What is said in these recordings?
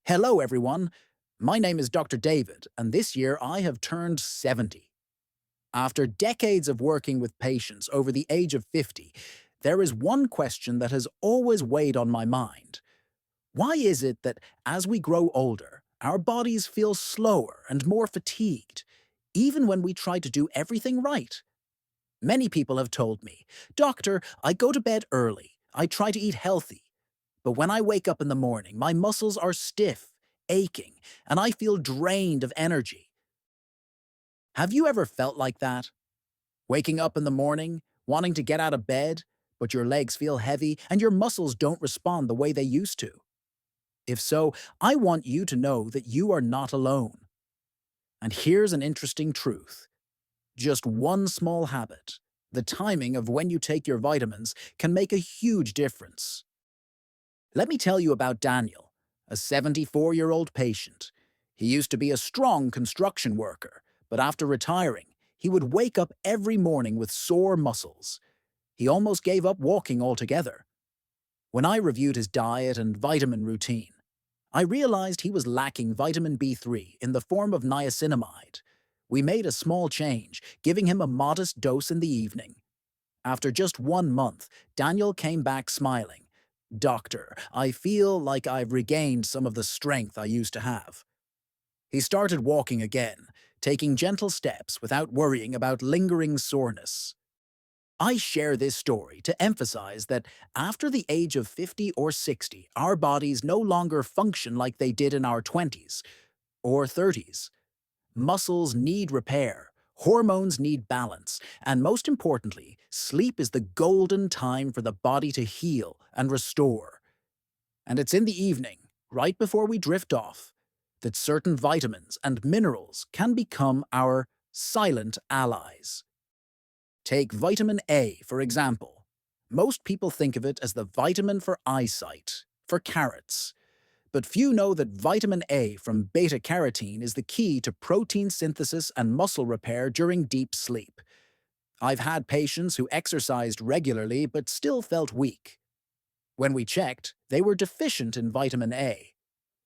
Hello, everyone. My name is Dr. David, and this year I have turned 70. After decades of working with patients over the age of 50, there is one question that has always weighed on my mind. Why is it that as we grow older, our bodies feel slower and more fatigued, even when we try to do everything right? Many people have told me, Doctor, I go to bed early, I try to eat healthy, but when I wake up in the morning, my muscles are stiff, aching, and I feel drained of energy. Have you ever felt like that? Waking up in the morning, wanting to get out of bed, but your legs feel heavy and your muscles don't respond the way they used to? If so, I want you to know that you are not alone. And here's an interesting truth. Just one small habit, the timing of when you take your vitamins, can make a huge difference. Let me tell you about Daniel, a 74-year-old patient. He used to be a strong construction worker, but after retiring, he would wake up every morning with sore muscles. He almost gave up walking altogether. When I reviewed his diet and vitamin routine, I realized he was lacking vitamin B3 in the form of niacinamide. We made a small change, giving him a modest dose in the evening. After just 1 month, Daniel came back smiling. Doctor, I feel like I've regained some of the strength I used to have. He started walking again, taking gentle steps without worrying about lingering soreness. I share this story to emphasize that after the age of 50 or 60, our bodies no longer function like they did in our 20s or 30s. Muscles need repair, hormones need balance, and most importantly, sleep is the golden time for the body to heal and restore. And it's in the evening, right before we drift off, that certain vitamins and minerals can become our silent allies. Take vitamin A, for example. Most people think of it as the vitamin for eyesight, for carrots. But few know that vitamin A from beta-carotene is the key to protein synthesis and muscle repair during deep sleep. I've had patients who exercised regularly but still felt weak. When we checked, they were deficient in vitamin A.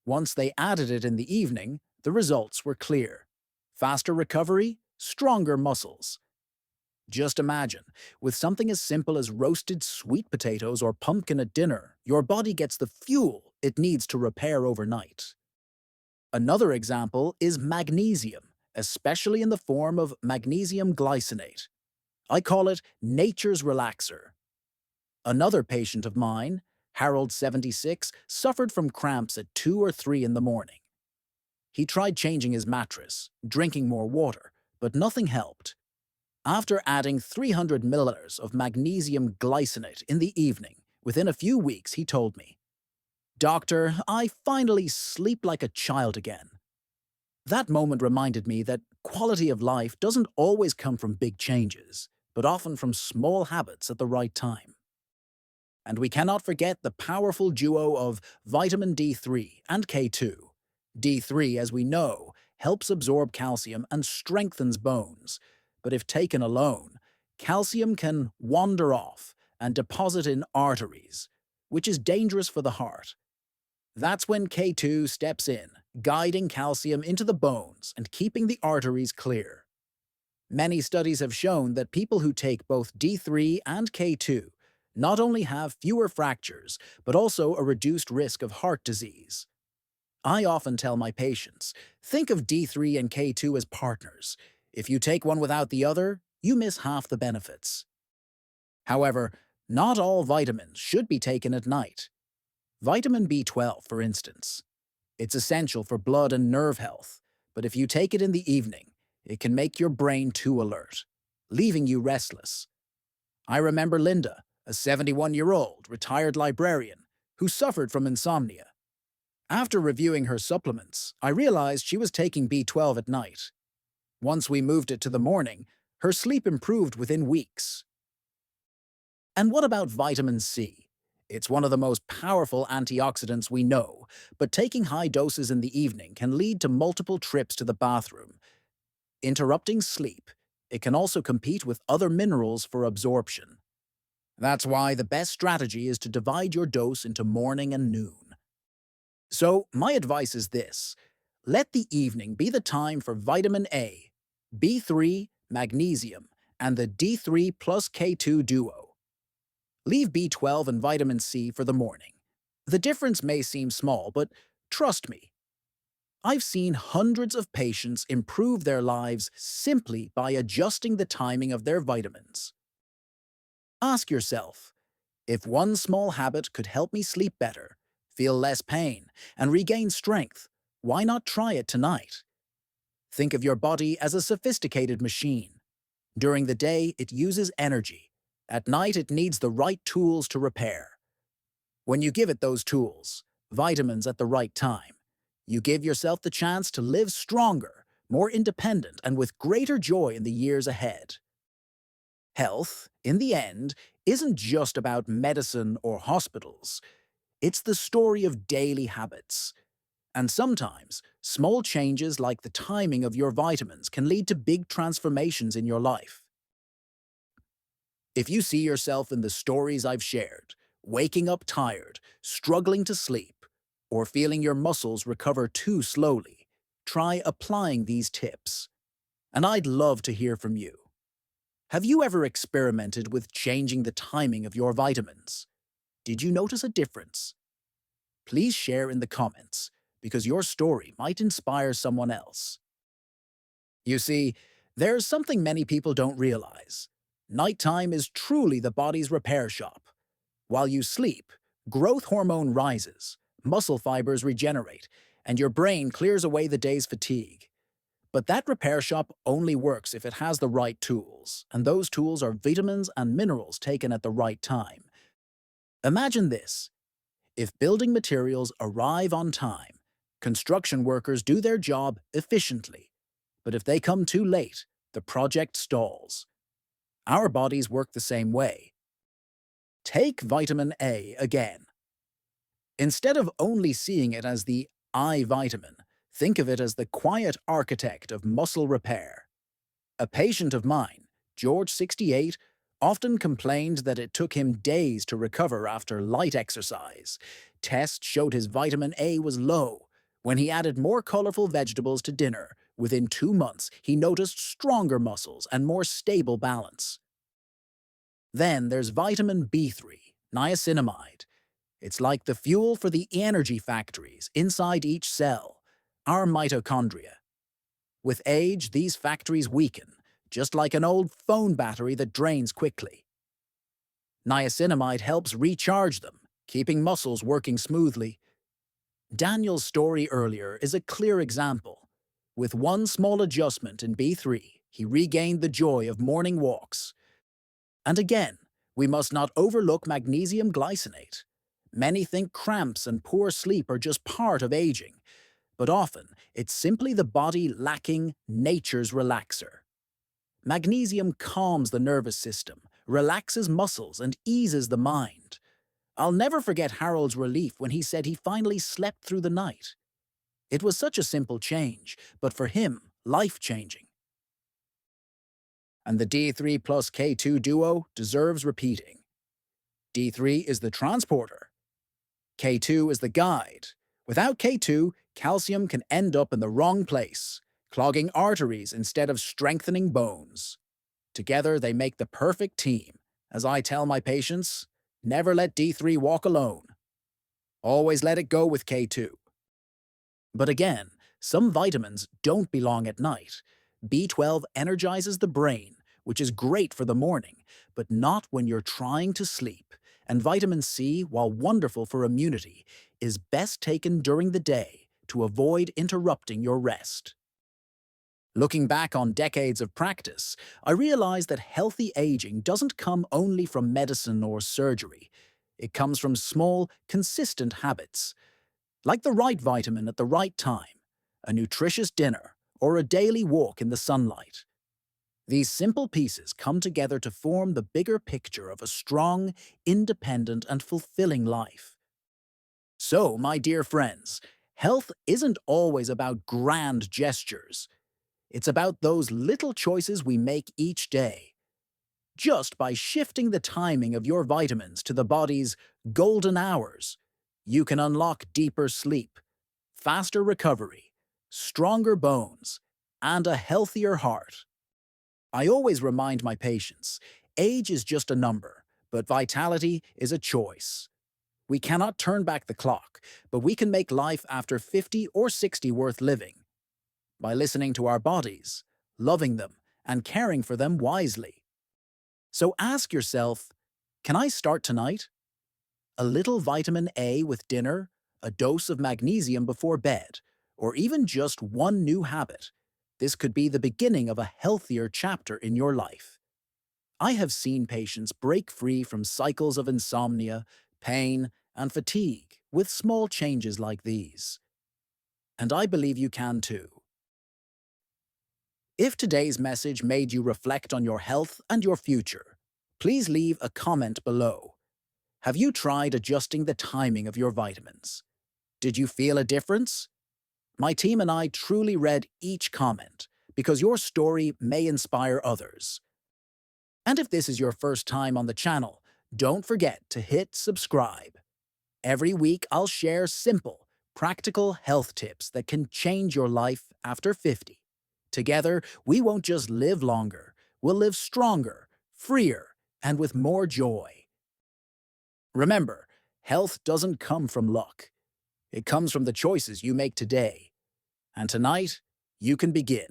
Once they added it in the evening, the results were clear. Faster recovery, stronger muscles. Just imagine, with something as simple as roasted sweet potatoes or pumpkin at dinner, your body gets the fuel it needs to repair overnight. Another example is magnesium, especially in the form of magnesium glycinate. I call it nature's relaxer. Another patient of mine, Harold 76, suffered from cramps at 2 or 3 in the morning. He tried changing his mattress, drinking more water, but nothing helped. After adding 300 milliliters of magnesium glycinate in the evening, within a few weeks he told me, Doctor, I finally sleep like a child again. That moment reminded me that quality of life doesn't always come from big changes, but often from small habits at the right time. And we cannot forget the powerful duo of vitamin D3 and K2. D3, as we know, helps absorb calcium and strengthens bones, but if taken alone, calcium can wander off and deposit in arteries, which is dangerous for the heart. That's when K2 steps in, guiding calcium into the bones and keeping the arteries clear. Many studies have shown that people who take both D3 and K2 not only have fewer fractures, but also a reduced risk of heart disease. I often tell my patients, think of D3 and K2 as partners. If you take one without the other, you miss half the benefits. However, not all vitamins should be taken at night. Vitamin B12, for instance. It's essential for blood and nerve health, but if you take it in the evening, it can make your brain too alert, leaving you restless. I remember Linda, a 71-year-old retired librarian who suffered from insomnia. After reviewing her supplements, I realized she was taking B12 at night. Once we moved it to the morning, her sleep improved within weeks. And what about vitamin C? It's one of the most powerful antioxidants we know, but taking high doses in the evening can lead to multiple trips to the bathroom, interrupting sleep. It can also compete with other minerals for absorption. That's why the best strategy is to divide your dose into morning and noon. So, my advice is this. Let the evening be the time for vitamin A, B3, magnesium, and the D3 plus K2 duo. Leave B12 and vitamin C for the morning. The difference may seem small, but trust me, I've seen hundreds of patients improve their lives simply by adjusting the timing of their vitamins. Ask yourself, if one small habit could help me sleep better, feel less pain, and regain strength, why not try it tonight? Think of your body as a sophisticated machine. During the day, it uses energy. At night, it needs the right tools to repair. When you give it those tools, vitamins at the right time, you give yourself the chance to live stronger, more independent, and with greater joy in the years ahead. Health, in the end, isn't just about medicine or hospitals. It's the story of daily habits. And sometimes, small changes like the timing of your vitamins can lead to big transformations in your life. If you see yourself in the stories I've shared, waking up tired, struggling to sleep, or feeling your muscles recover too slowly, try applying these tips. And I'd love to hear from you. Have you ever experimented with changing the timing of your vitamins? Did you notice a difference? Please share in the comments, because your story might inspire someone else. You see, there's something many people don't realize. Nighttime is truly the body's repair shop. While you sleep, growth hormone rises, muscle fibers regenerate, and your brain clears away the day's fatigue. But that repair shop only works if it has the right tools, and those tools are vitamins and minerals taken at the right time. Imagine this. If building materials arrive on time, construction workers do their job efficiently. But if they come too late, the project stalls. Our bodies work the same way. Take vitamin A again. Instead of only seeing it as the I vitamin, think of it as the quiet architect of muscle repair. A patient of mine, George 68, often complained that it took him days to recover after light exercise. Tests showed his vitamin A was low. When he added more colorful vegetables to dinner, within 2 months he noticed stronger muscles and more stable balance. Then there's vitamin B3, niacinamide. It's like the fuel for the energy factories inside each cell, our mitochondria. With age, these factories weaken, just like an old phone battery that drains quickly. Niacinamide helps recharge them, keeping muscles working smoothly. Daniel's story earlier is a clear example. With one small adjustment in B3, he regained the joy of morning walks. And again, we must not overlook magnesium glycinate. Many think cramps and poor sleep are just part of aging, but often it's simply the body lacking nature's relaxer. Magnesium calms the nervous system, relaxes muscles, and eases the mind. I'll never forget Harold's relief when he said he finally slept through the night. It was such a simple change, but for him, life-changing. And the D3 plus K2 duo deserves repeating. D3 is the transporter. K2 is the guide. Without K2, calcium can end up in the wrong place, clogging arteries instead of strengthening bones. Together, they make the perfect team. As I tell my patients, never let D3 walk alone. Always let it go with K2. But again, some vitamins don't belong at night. B12 energizes the brain, which is great for the morning, but not when you're trying to sleep. And vitamin C, while wonderful for immunity, is best taken during the day to avoid interrupting your rest. Looking back on decades of practice, I realized that healthy aging doesn't come only from medicine or surgery. It comes from small, consistent habits, like the right vitamin at the right time, a nutritious dinner, or a daily walk in the sunlight. These simple pieces come together to form the bigger picture of a strong, independent, and fulfilling life. So, my dear friends, health isn't always about grand gestures. It's about those little choices we make each day. Just by shifting the timing of your vitamins to the body's golden hours, you can unlock deeper sleep, faster recovery, stronger bones, and a healthier heart. I always remind my patients, age is just a number, but vitality is a choice. We cannot turn back the clock, but we can make life after 50 or 60 worth living by listening to our bodies, loving them, and caring for them wisely. So ask yourself, can I start tonight? A little vitamin A with dinner, a dose of magnesium before bed, or even just one new habit. This could be the beginning of a healthier chapter in your life. I have seen patients break free from cycles of insomnia, pain, and fatigue with small changes like these. And I believe you can too. If today's message made you reflect on your health and your future, please leave a comment below. Have you tried adjusting the timing of your vitamins? Did you feel a difference? My team and I truly read each comment because your story may inspire others. And if this is your first time on the channel, don't forget to hit subscribe. Every week I'll share simple, practical health tips that can change your life after 50. Together, we won't just live longer, we'll live stronger, freer, and with more joy. Remember, health doesn't come from luck. It comes from the choices you make today. And tonight, you can begin.